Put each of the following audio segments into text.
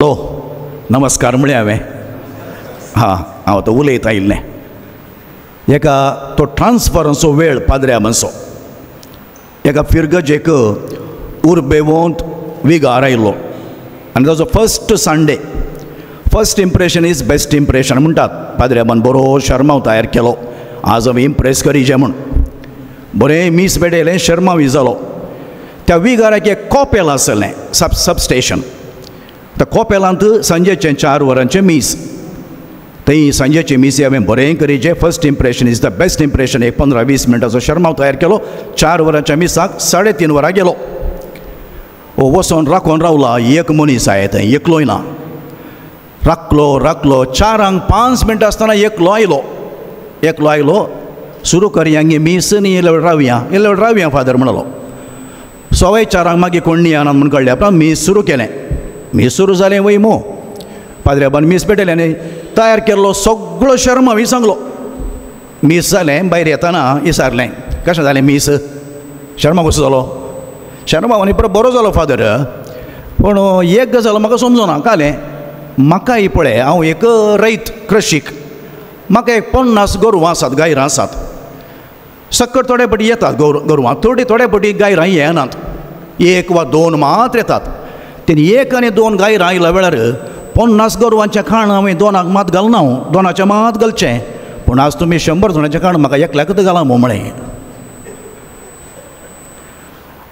Hello नमस्कार म्हळें हांवें हांव तो उलयता आयिल्लें एका तो ट्रान्सफरन्सो वेळ पाद्र्या मनसो एका फिरगजेक उर्बेवंत विगार आयिल्लो आनी ताजो first Sunday first impression is best impression म्हणटात पाद्र्याबान बरो शर्माव तयार केलो आज आमी इम्प्रेस करीचे म्हूण बरें मीस पेटयलें शर्मावी जालो त्या विगाराक एक कॉपेल आसलें सबस्टेशन त्या कॉपेलांत सांजेचें 4 वरांचें मीस थंय सांजेचे मीस हांवें बरें करीचें first impression is the best impression एक 15-20 मिनटाचो शर्माव तयार केलो 4 वरांच्या मिसाक 3.5 वरां गेलो वचोन राखून रावला एक मनीस आये थंय एकलोय ना राखलो 4 5 मिनटां आसतना एकलो आयलो सुरू करया गे मीस न्ही इल्लो वेळ रावया फादर म्हणलो 4:15 मागीर कोण न्ही आना म्हूण कळ्ळें आपणा मीस सुरू केलें मीस सुरू जालें वय मो पाद्र्याबान मीस पेटयलें आनी तयार केल्लो सगळो शर्मावी सांगलो मीस जालें भायर येताना विचारलें कशें जालें मीस शर्मा कसो जालो शर्मा आनी बरो जालो फादर पूण एक गजाल म्हाका समजना कालें म्हाका ही पळय हांव एक रैत कृशीक म्हाका एक 50 गोरवां आसात गायरां आसात सकट थोडे पटी येतात गोरवां थोडे पटी गायरां येनात 1 वा 2 मात्र येतात तेणी 1 आनी 2 गायरां आयल्या वेळार 50 गोरवांचें खाण हांवें 2 मात घालना हांव 2 मात घालचें पूण आज तुमी 100 जाणांचें खाण म्हाका एकल्याकच घाला म्हळें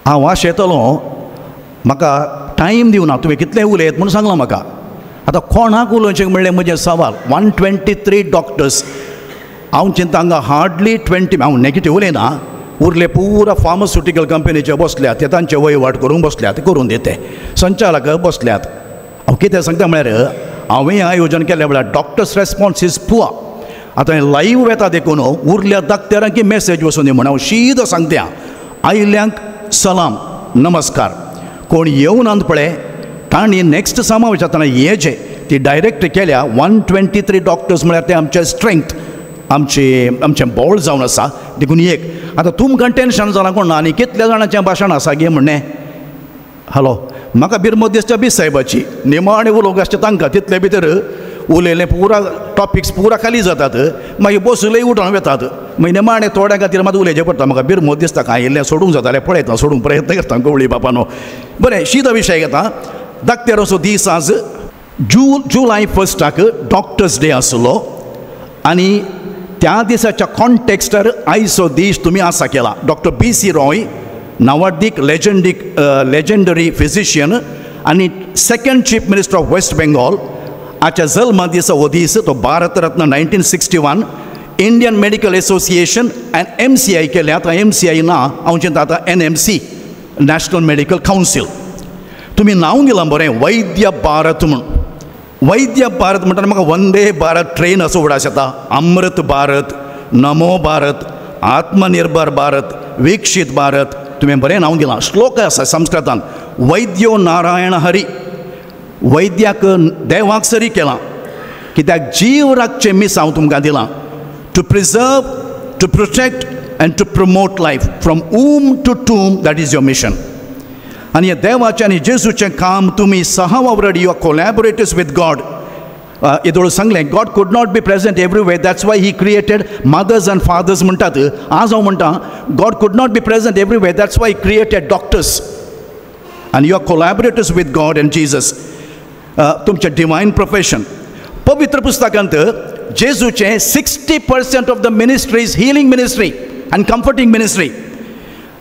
हांव वाश येतलो म्हाका टायम दिवना तुमी कितलें उलयत म्हूण सांगलां म्हाका आतां कोणाक उलोवचें म्हणलें म्हजें सवाल 123 डॉक्टर्स हांव चिंता हांगा हार्डली 20 हांव नेगेटीव उलयना उरले पुरा फार्मास्युटिकल कंपनीचे बसल्यात ते तांचे वहिवाट करूंक बसल्यात करून दिते संचालक बसल्यात हांव कितें सांगता म्हळ्यार हांवें आयोजन केल्या वेळार डॉक्टर्स रेस्पॉन्स इज पुअर आतां हें लायव्ह येता देखून उरल्या दाक्तेरांक मेसेज वचून दी म्हण हांव शीद सांगत्या आयल्यांक सलाम नमस्कार कोण येवनात पळय तांणी नेक्स्ट समावेश जाताना हे जे ती डायरेक्ट केल्या 123 डॉक्टर्स म्हळ्यार ते आमचे स्ट्रेंथ आमचें बळ जावन आसा देखून एक आतां तुमकां टेन्शन जालां कोण ना आनी कितल्या जाणांचें भाशण आसा गे म्हणणें हॅलो म्हाका बिरमो दिसता बी साहेबाची निमाणे उलोवंक आसता तांकां तितले भितर उलयलें पुरा टॉपिक्स पुरा खाली जातात मागीर बसूलय उठोन वेतात मागीर निमाणे थोड्या खातीर मात उलयचें पडटा म्हाका बिरमो दिसता काय येयल्लें सोडूंक जातालें पळयता सोडूंक प्रयत्न करता गवळी बापानो बरें शीद विशय घेता दाक्तेराचो दीस आज जुलय 1 डॉक्टर्स डे आसलो आनी त्या दिसाच्या कॉन्टेक्स्टार आयचो दीस तुमी आसा केला डॉक्टर B.C. रॉय नावाडीक लेजेंडरी फिजिशियन आनी 2nd chief minister of West Bengal हाच्या जल्मा दिसा हो दीस तो Bharat Ratna 1961 Indian Medical Association आनी MCI केले आतां MCI ना हांव चिंता आतां NMC नॅशनल मेडिकल कावन्सील तुमी नांव दिलां बरें वैद्य भारत म्हूण वैद्य भारत म्हणटा म्हाका वंदे भारत ट्रेन असो उगडास येता अमृत भारत नमो भारत आत्मनिर्भर भारत विकसीत भारत तुवें बरें नांव दिलां श्लोक आसा संस्कृतान वैद्यो नारायण हरी वैद्याक देवाक सरी केलां कित्याक जीव राखचे मीस हांव तुमकां दिलां to preserve to protect and to promote life from womb to tomb that is your mission आनी हे देवाचें आनी जेजूचें काम तुमी सहवावरड you are collaborators with God येदोळ सांगलें God could not be present everywhere that's why he created mothers and fathers म्हणटात आज हांव म्हणटा God could not be present everywhere that's why he created doctors आनी you are collaborators with God end Jesus तुमचें divine profession पवित्र पुस्तकांत जेजूचें 60% of the ministry is healing ministry आनी कम्फर्टींग ministry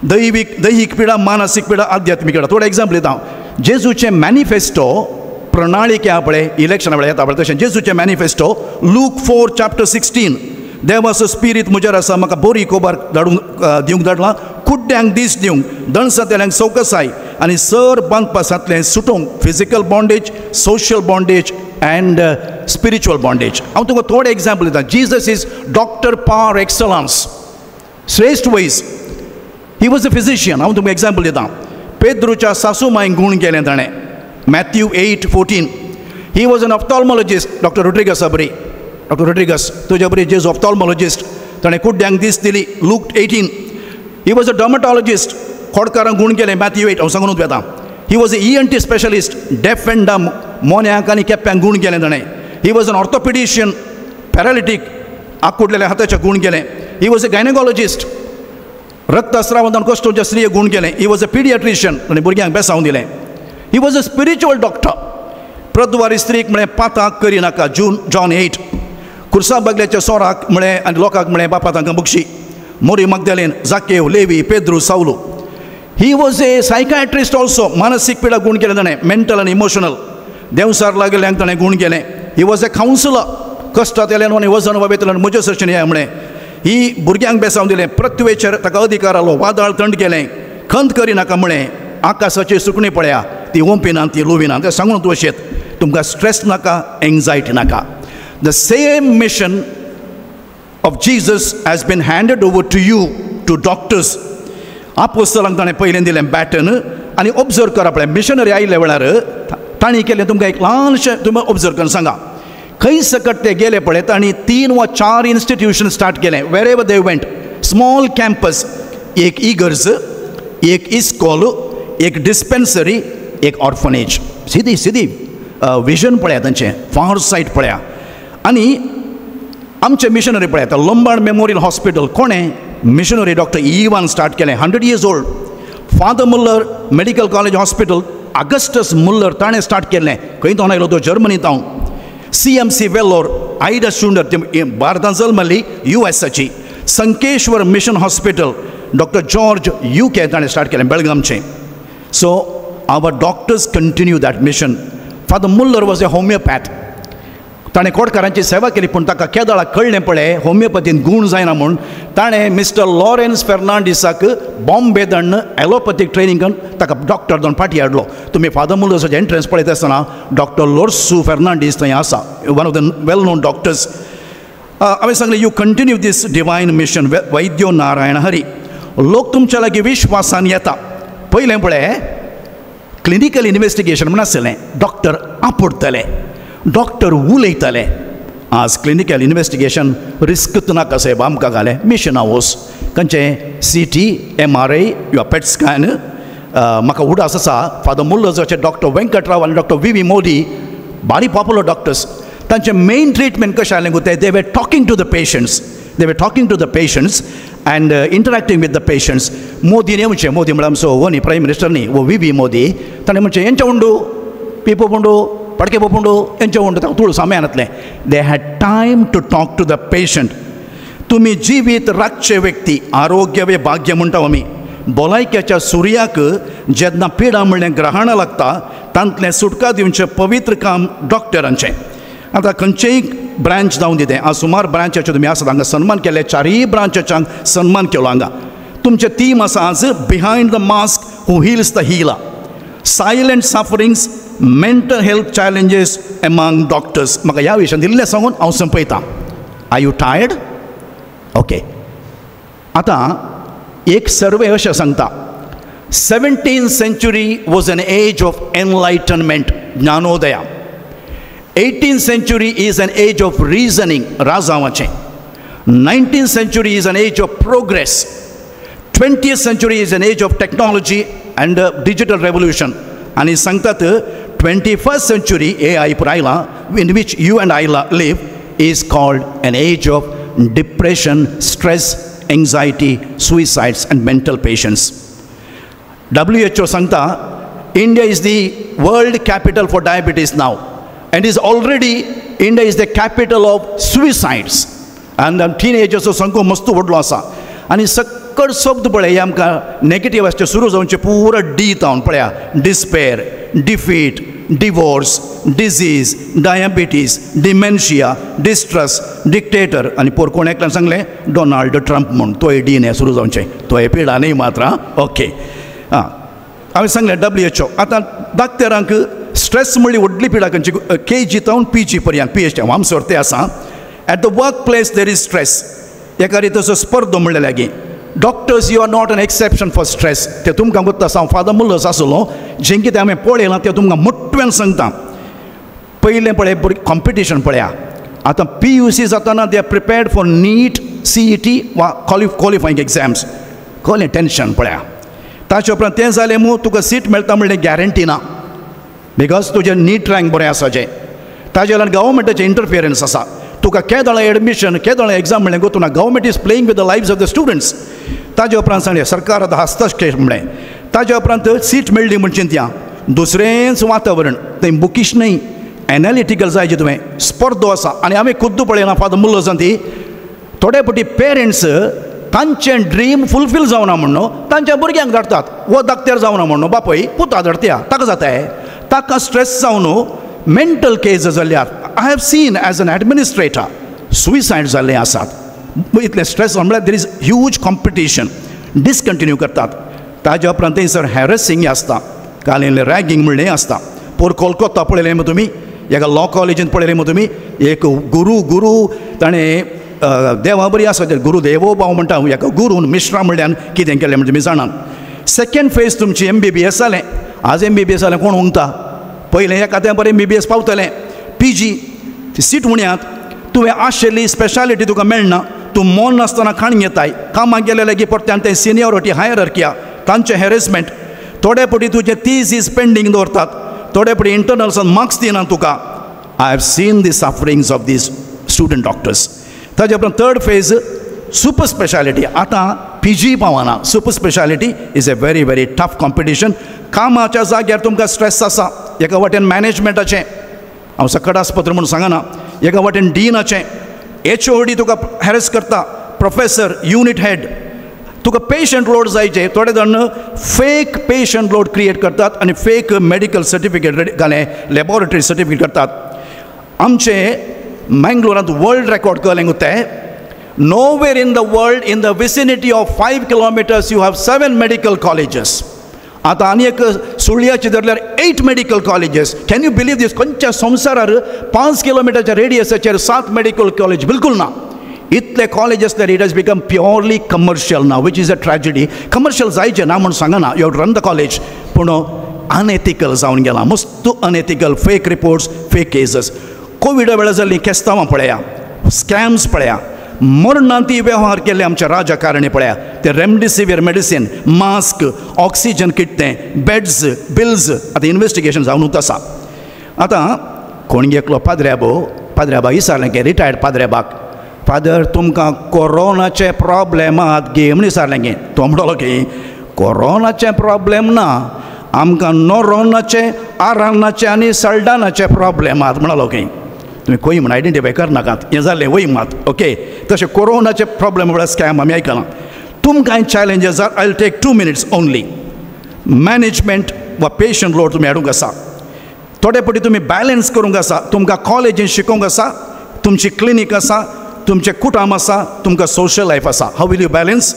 दैहिक पिडा मानसीक पिडा आध्यात्मिक पिडा थोडे एग्जाम्पल दिता जेजूचें मॅनिफेस्टो प्रणाळीक ह्या पळय इलेक्शना वेळार येता पळय तशें जेजूचें मॅनिफेस्टो लूक 4:16 देवाचो स्पिरीट म्हज्यार आसा म्हाका बरी खबर दिवंक धाडलां कुड्ड्यांक दीस दिवंक दणसतल्यांक सवकसाय आनी सर बांदपासांतलें सुटोवंक physical bondage social bondage and spiritual bondage हांव तुमकां थोडे एग्जाम्पल दिता Jesus is doctor par excellence श्रेश्ठ वैज ही वॉज अ फिजिशियन हांव तुमकां एग्जाम्पल दिता पेद्रूच्या सासूमांयक गूण केलें ताणें Matthew 8:14 he was an ophthalmologist doctor Rodrigues बरी डॉक्टर रोड्रिगस तुज्या बरी जेज ऑफ्थॉल्मॉलॉजिस्ट ताणें कुड्ड्यांक दीस दिली लूक 18 ही वॉज अ डर्मटॉलॉजिस्ट खोडकारांक गूण केलें मॅथ्यू 8 हांव सांगून येता ही was A ENT specialist, deaf and डम, मोन्यांक आनी केप्यांक गुण केलें ताणें. ही वॉज एन ऑर्थोपेडिशियन, पॅरालिटीक, आंकुडलेल्या हाताचें गुण केलें. ही वॉज ए गायनेकॉलॉजिस्ट, रक्तस्रावांतल्यान कश्ट स्त्रीय गुण केलें. ही वॉज अ पिडियाट्रिशियन, ताणें भुरग्यांक बेसांव दिलें. He was a spiritual doctor. प्रद्वारी स्त्रीक म्हळें पाताक करिनाका, John 8. खुर्सा बगल्याच्या सोराक म्हळें आनी लोकांक म्हळें बापा तांकां बक्षी. मोरी मगदलेन, जाकेव, लेवी, पेद्रू, सावलो. He was a psychiatrist also. मानसीक पिडा गुण केलें ताणें, मेंटल आनी इमोशनल. देवसार लागल्यांक ताणें गुण केलें. ही वॉज ए कावन्सिलर. कश्टांत येयल्यान आनी वजन वावयतल्यान म्हज्या सरचें या म्हळें. ही भुरग्यांक बेसांव दिलें. पृथ्वेचेर ताका अधिकार आलो. वादळ थंड केलें. खंत करिनाका म्हळें. आकाशाची सुकणी पळया, ती ओंपिना, ती लुविना. तें सांगून तूं अशेंत तुमकां स्ट्रेस नाका, एंग्जायटी नाका. The same mission of Jesus has been handed over to you, to doctors. आपोस्तलांक ताणें पयलें दिलें बॅटन. आनी ऑब्जर्व करा पळय, मिशनरी आयिल्ल्या वेळार तांणी केलें. तुमकां एक ल्हानशें तुमी ऑब्जर्व करून सांगा. खंय सकट ते गेले पळय, तांणी 3 वा 4 इन्स्टिट्यूशन स्टार्ट केलें. Wherever they went, small campus, एक इगर्ज, एक इस्कॉल, एक डिस्पेन्सरी, एक ऑर्फनेज. सिदी विजन पळया तांचें, फार सायट पळया. आनी आमचे मिशनरी पळयात, लोंबार्ड मेमोरियल हॉस्पिटल कोणें मिशनरी डॉक्टर इवान स्टार्ट केलें, 100 years old. Father Muller Medical College Hospital, Augustus Muller ताणें स्टार्ट केल्लें. खंय तो आयलो तो जर्मनींत. CMC वेल्लोर, आयडा शुंडर भारतांत जल्मली, USची. Sankeshwar mission hospital doctor George UK ताणें स्टार्ट केलें, बेळगामचें. So our doctors continue that mission. Father Muller was a homeopath. ताणें कोडकारांची सेवा केली, पूण ताका केदाळाक कळ्ळें पळय होमिओपॅथीन गुण जायना म्हूण ताणें मिस्टर लॉरेन्स फेर्नांडीसाक बॉम्बे धाडून ॲलोपॅथीक ट्रेनिंग करून ताका डॉक्टर दोन फाटी हाडलो. तुमी फादर मुल्लराचो एंट्रन्स पळयत आसतना डॉक्टर लोर्सू फेर्नांडीस थंय आसा, one of the well known doctors. हांवें सांगलें you continue this divine mission. वैद्यो नारायण हरी. लोक तुमच्या लागीं विश्वासान येता. पयलें पळय क्लिनिकल इन्वेस्टिगेशन म्हण आसलें. डॉक्टर आपडटले, डॉक्टर उलयतले. आज क्लिनिकल इन्वेस्टिगेशन रिस्कच नाका साहेब, आमकां घालें मिशन हावस खंयचें CT, MRI या पेट स्कॅन. म्हाका उडास आसा फादर मुल्लराचे डॉक्टर वेंकटराव आनी डॉक्टर VV मोदी, बारी पॉप्युलर डॉक्टर्स. तांचें मेन ट्रिटमेंट कशें आसलें गो तें, they were talking to the patients. They were talking to the patients and interacting with the patients. Modi येवचें, मोदी म्हळ्यार आमचो हो न्ही प्रायम मिनिस्टर न्ही, वो VV मोदी. ताणें म्हणचें हेंचें उंडू, पिपो पुंडू, पडके पुंडू, हेंचें उंडू, ताका तुळ साम्यानातलें. They had time to talk to the patient. तुमी जिवीत राखचे व्यक्ती, आरोग्य वे भाग्य म्हणटा आमी. भलायकेच्या सुर्याक जेन्ना पिडा म्हणलें ग्रहणां लागता, तांतलें सुटका दिवचें पवित्र काम डॉक्टरांचें. आतां खंयचेय ब्रांच जावं दितें, आज सुमार ब्रांचाचे तुमी आसात, हांगा सन्मान केले, 4 ब्रांचांक सन्मान केलो. हांगा तुमचें थीम आसा आज, behind the mask who heals the healer. Silent sufferings, mental health challenges among doctors. म्हाका ह्या विशयान दिल्लें सांगून हांव संपयतां. Are you tired? ओके. आतां एक सर्वे अशें सांगता, 17th century was an age of enlightenment, ज्ञानोदया. 18th century is an age of reasoning, राजावाचें. 19th century is an age of progress. 20th century is an age of technology and digital revolution. आणि सांगतात 21st century AI पुरायला, in which you and I live, is called an age of depression, stress, anxiety, suicides and mental patients. WHO सांगता India is the world capital for diabetes now. And is already, India is the capital of suicides. And teenagers संख्या मस्त व्हडलो आसा. आनी सक्कड शब्द पळय आमकां नेगेटीव आसचे सुरू जावचे पुरो डी तावन पळया. Despair, defeat, divorce, disease, diabetes, dementia, distress, dictator. आनी पोर कोण एकल्यान सांगलें डोनाल्ड ट्रंप म्हूण, तोय डीन हें सुरू जावचें. तोय पिडा न्ही मात्र. ओके. हांवें सांगलें WHO. आतां डाक्टरांक स्ट्रेस म्हणली व्हडली पिडा खंयची, KG तावन PG पर्यंत, PhD आमचो ते आसा. At the work place there is stress. एका रितीचो स्पर्धो म्हणले लागीं. Doctors you are not an exception for stress. ते तुमकां गुत्ता हांव फादर मुल्लर्स आसलो, जें कितें हांवें पळयलां तें तुमकां मोठ्यान सांगता. पयलें पळय कॉम्पिटिशन पळया. आतां PUC जाताना they are prepared for NEET, CET वा क्वॉलिफायींग एग्जाम्स. कसलें टेन्शन पळया. ताचे उपरांत तें जालें मू तुका सीट मेळटा म्हणलें गॅरंटी ना, बिकॉज तुजें नीट रँक बरें आसा जें. ताजे वयल्यान गव्हर्मेंटाचें इंटरफियरन्स आसा. तुका केदोळें एडमिशन केदोळें एग्जाम म्हणलें गो तुना government is playing with the lives of the students. ताजे उपरांत सांगलें सरकार आतां हस्तक्षेप म्हणलें. ताजे उपरांत सीट मेळ्ळी म्हणचे त्या दुसरेंच वातावरण थंय बुकीश न्हय, एनालिटिकल जाय जे तुवें स्पर्धो आसा. आनी आमी खुद्द पळयना फादर मुल्लो सांती थोडे फावटी पेरंट्स तांचें ड्रीम फुलफील जावना म्हणून तांच्या भुरग्यांक धाडटात. वो धाकट्यार जावना म्हणून बापय पुता धाडत्या ताका जाताय, ताका स्ट्रेस जावन मेंटल केस जाल्ल्यात. I have seen as an administrator suicide जाल्ले आसात. इतलें स्ट्रेस म्हणल्यार there is huge competition, discontinue करतात. ताज्या उपरांत थंयसर हॅरसिंग आसता, काल रॅगिंग म्हणलें आसता. पोर कोलकाता पळयलें मग तुमी, एका लॉ कॉलेजींत पळयलें मग तुमी, एक गुरू ताणें देवा बरी आसा गुरू देवो भाव म्हणटा, एका गुरून मिश्रा म्हणल्यान कितें केलें म्हणजे तुमी जाणात. सेकंड फेज तुमची MBBS जालें. आज MBBS जालें कोण उंगता, पयलें एखाद्या बरें MBBS पावतलें. PG सीट उण्यात, तुवें आशिल्ली स्पेशालिटी तुका मेळना, तूं मोन नासतना खाण घेताय. कामाक गेले लेगीत परत्यान तें सिनियरिटी हायरार्की तांचें हॅरेसमेंट. थोडे फावटी तुजें 30 दीस पेंडींग दवरतात, थोडे फावटी इंटरनल्सान मार्क्स दिनात तुका. I have seen the sufferings of these student doctors. ताजे उपरांत थर्ड फेज सुपर स्पेशालिटी. आतां PG पावना, super speciality is a very very tough competition. कामाच्या जाग्यार तुमकां स्ट्रेस आसा. एका वाटेन मॅनेजमेंटाचें, हांव सकट आस्पत्र म्हणून सांगना, एका वाटेन डीनाचें, HOD तुका हॅरेस करता, प्रोफेसर, युनिट हेड. तुका पेशंट लोड जायचे. थोडे जाण फेक पेशंट लोड क्रिएट करतात आनी फेक मेडिकल सर्टिफिकेट घालें, लॅबॉरेटरी सर्टिफिकेट करतात. आमचे मँगलोरांत वर्ल्ड रेकॉर्ड केलें ते nowhere in the world in the vicinity of 5 kilometers you have 7 medical colleges. आतां आनी एक सुळ्याची धरल्यार 8 medical colleges. Can you believe this? खंयच्या संवसारार 5 किलोमिटरच्या रेडियसाचेर 7 मेडिकल कॉलेज बिलकुल ना. इतले colleges that it has become purely commercial ना, which is a tragedy. Commercial जायचें ना म्हणून सांगना, you have run the college, पूण अनएथिकल जावन गेला. मस्त unethical, fake reports, fake cases. कोविडा वेळा जाल्लीं केस्तांवां पळया, स्कॅम्स पळया, मरणांती वेव्हार केले आमच्या राजकारणी पळया. ते रेमडेसिवीर मेडिसीन, मास्क, ऑक्सिजन किट्टे, बेड्स, बिल्स, आतां इन्व्हेस्टिगेशन जावनूच आसा. आतां कोण एकलो पाद्र्याबा विचारलें की रिटायर्ड पाद्र्याबाक, फादर तुमकां कोरोनाचे प्रॉब्लेम आहात गे म्हण विचारलें गे. तो म्हणटलो की कोरोनाचे प्रॉब्लेम ना, आमकां नोरोनाचे, आरानाचे आनी सल्डानाचे प्रॉब्लेम आहात म्हणलो की. तुमी खंय म्हण आयडेंटिफाय करनाकात, हें जालें वय मात. ओके, तशें कोरोनाचे प्रॉब्लेम म्हळ्यार स्कॅम आमी आयकलां. तुमकां challenges are, I will take 2 minutes only. Management वा पेशंट लोड तुमी हाडूंक आसा. थोडे फावटी तुमी बॅलन्स करूंक आसा. तुमकां कॉलेजीन शिकोवंक आसा, तुमची क्लिनीक आसा, तुमचें कुटुंब आसा, तुमकां सोशल लायफ आसा. How will you balance?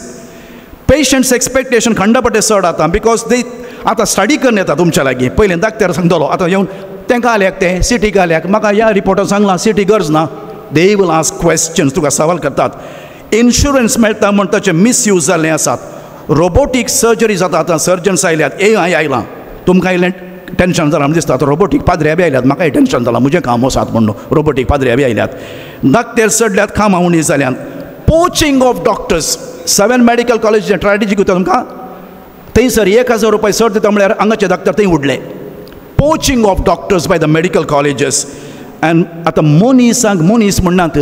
Patients expectation खंडपटे चड आतां, बिकॉज दे आतां स्टडी करून येता तुमच्या लागीं. पयलें धाकट्यार सांगतलो, आतां येवन तांकां आल्याक ते सिटी घाल्याक म्हाका ह्या रिपोर्टान सांगलां सिटी गरज ना. दे वील आस्क क्वेश्चन्स, तुका सवाल करतात. इन्शुरन्स मेळटा म्हण ताचें मिसयूज जाल्लें आसात. रोबोटीक सर्जरी जाता, आतां सर्जन्स आयल्यात, AI आयलां. तुमकां आयलें टेन्शन जालां दिसता. आतां रोबोटीक पाद्र्या बी आयल्यात, म्हाकाय टेन्शन जालां, म्हजें काम वसात म्हणून रोबोटीक पाद्र्या बी आयल्यात. धाकट्यार चडल्यात, कामां उणी जाल्यात. पोचिंग ऑफ डॉक्टर्स, 7 मेडिकल कॉलेजीचें स्ट्रॅटेजी करता तुमकां. थंयसर 1000 रुपया चड दिता म्हळ्यार हांगाचे धाकट्यार थंय उडले. Poaching of doctors by the medical colleges. And आतां मोनीस म्हणनात,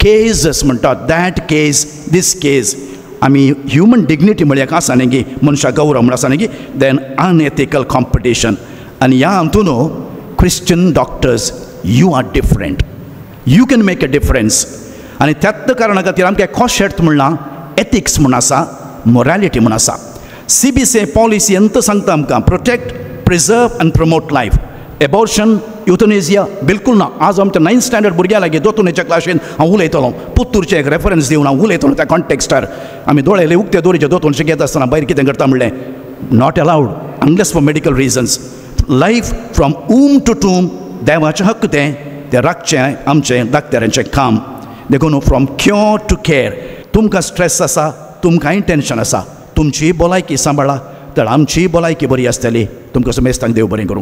केसीस म्हणटात. दॅट केस, दीस केस. आमी ह्युमन डिग्निटी म्हळ्यार आसा न्ही गी, मनशा गौरव म्हण आसा न्ही गी. Then unethical competition. आनी ह्या हातून Christian doctors, you are different, you can make a difference. आनी त्याच कारणा खातीर आमकां कॉशेट म्हणला, एथिक्स म्हूण आसा, मोरालिटी म्हूण आसा. CBCA पॉलिसी अंत सांगता आमकां protect, preserve and promote life. Abortion, euthanasia बिलकुल ना. आज आमच्या 9th स्टँडर्ड भुरग्यां लागीं दोतोनेच्या क्लासीन हांव उलयतलो. पुत्तूरचे एक रेफरन्स दिवन हांव उलयतलो त्या कॉन्टेक्स्टार. आमी दोळे उक्ते दोरीचे दोतोनशे घेता आसतना भायर कितें करता म्हणलें, not allowed unless for medical reasons. Life from womb to tomb देवाचें हक्क तें राखचें आमचें धाकट्यारांचें काम. देखून फ्रॉम क्योर टू केअर. तुमकां स्ट्रेस आसा, तुमकांय टेन्शन आसा, तुमची भलायकी सांबाळा, तर आमची भलायकी बरी आसतली. तुमकां समेस्तांक देव बरें करूं.